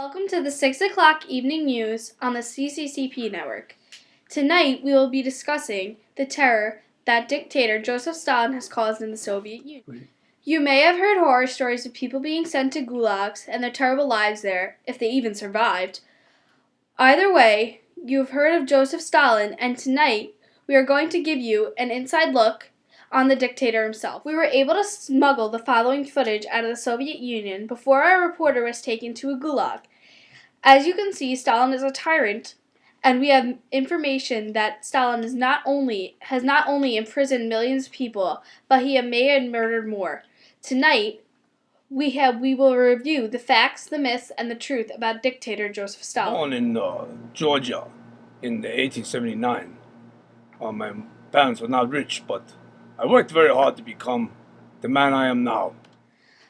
Welcome to the 6 o'clock evening news on the CCCP network. Tonight we will be discussing the terror that dictator Joseph Stalin has caused in the Soviet Union. You may have heard horror stories of people being sent to gulags and their terrible lives there, if they even survived. Either way, you have heard of Joseph Stalin, and tonight we are going to give you an inside look on the dictator himself. We were able to smuggle the following footage out of the Soviet Union before our reporter was taken to a gulag. As you can see, Stalin is a tyrant, and we have information that Stalin has not only imprisoned millions of people, but he may have murdered more. Tonight, we will review the facts, the myths, and the truth about dictator Joseph Stalin. Born in Georgia in 1879. My parents were not rich, but I worked very hard to become the man I am now.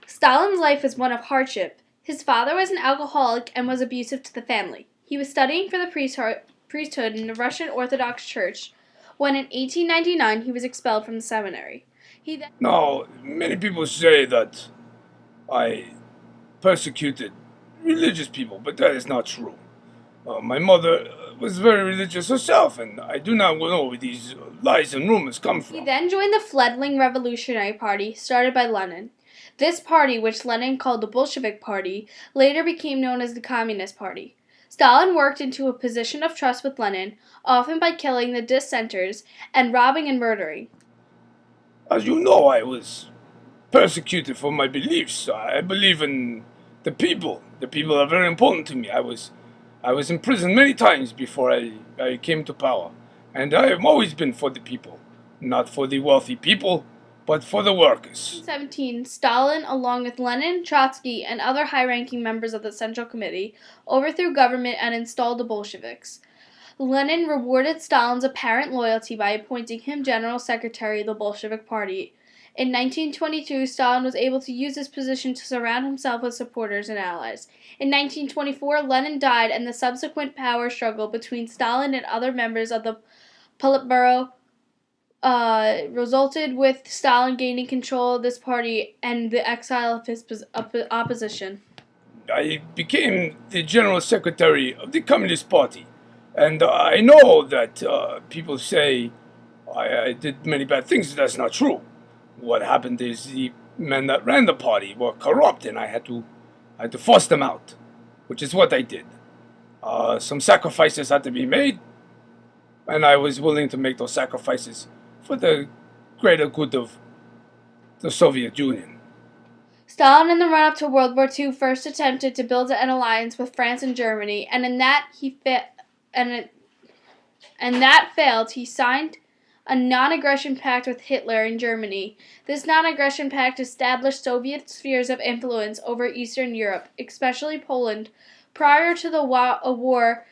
Stalin's life was one of hardship. His father was an alcoholic and was abusive to the family. He was studying for the priesthood in the Russian Orthodox Church when in 1899 he was expelled from the seminary. Now, many people say that I persecuted religious people, but that is not true. My mother was very religious herself, and I do not know where these lies and rumors come from. He then joined the fledgling Revolutionary Party started by Lenin. This party, which Lenin called the Bolshevik Party, later became known as the Communist Party. Stalin worked into a position of trust with Lenin, often by killing the dissenters and robbing and murdering. As you know, I was persecuted for my beliefs. I believe in the people. The people are very important to me. I was imprisoned many times before I came to power, and I have always been for the people, not for the wealthy people, but for the workers. In 1917, Stalin, along with Lenin, Trotsky, and other high-ranking members of the Central Committee, overthrew government and installed the Bolsheviks. Lenin rewarded Stalin's apparent loyalty by appointing him General Secretary of the Bolshevik Party. In 1922, Stalin was able to use this position to surround himself with supporters and allies. In 1924, Lenin died, and the subsequent power struggle between Stalin and other members of the Politburo resulted with Stalin gaining control of this party and the exile of his opposition. I became the General Secretary of the Communist Party, and I know that people say I did many bad things. That's not true. What happened is the men that ran the party were corrupt, and I had to force them out, which is what I did. Some sacrifices had to be made, and I was willing to make those sacrifices for the greater good of the Soviet Union. Stalin, in the run-up to World War II, first attempted to build an alliance with France and Germany, and in that failed. He signed a non-aggression pact with Hitler in Germany. This non-aggression pact established Soviet spheres of influence over Eastern Europe, especially Poland. Prior to the war,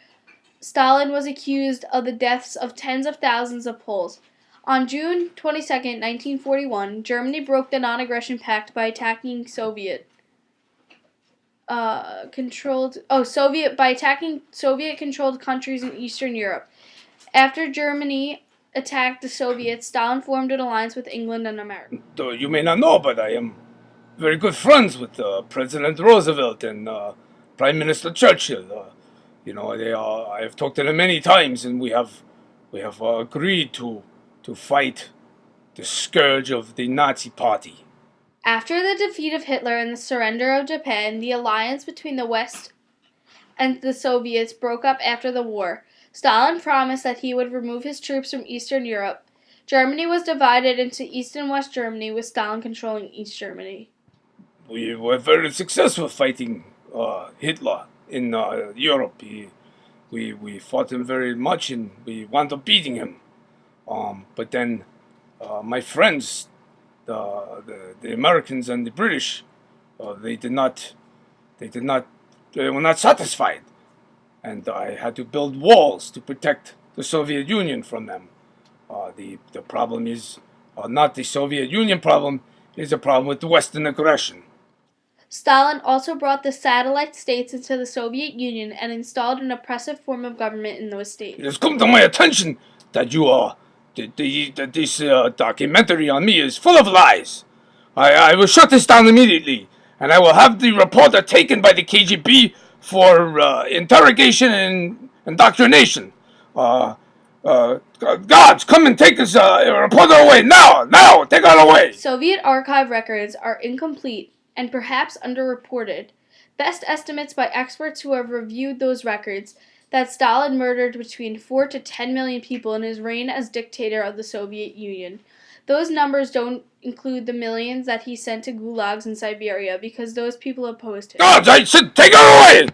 Stalin was accused of the deaths of tens of thousands of Poles. On June 22, 1941, Germany broke the non-aggression pact by attacking Soviet-controlled countries in Eastern Europe. After Germany attacked the Soviets, Stalin formed an alliance with England and America. You may not know, but I am very good friends with President Roosevelt and Prime Minister Churchill. I have talked to them many times, and we have agreed to fight the scourge of the Nazi Party. After the defeat of Hitler and the surrender of Japan, the alliance between the West and the Soviets broke up after the war. Stalin promised that he would remove his troops from Eastern Europe. Germany was divided into East and West Germany, with Stalin controlling East Germany. We were very successful fighting Hitler in Europe. We fought him very much, and we wound up beating him. But then my friends, the Americans and the British, they were not satisfied, and I had to build walls to protect the Soviet Union from them. The problem is not the Soviet Union problem; it's a problem with the Western aggression. Stalin also brought the satellite states into the Soviet Union and installed an oppressive form of government in those states. It has come to my attention that that this documentary on me is full of lies. I will shut this down immediately, and I will have the reporter taken by the KGB for interrogation and indoctrination. Guards, come and take us, reporter away now! Now, take her away! Soviet archive records are incomplete and perhaps underreported. Best estimates by experts who have reviewed those records that Stalin murdered between 4 to 10 million people in his reign as dictator of the Soviet Union. Those numbers don't include the millions that he sent to gulags in Siberia because those people opposed him. Guards, I said take her away!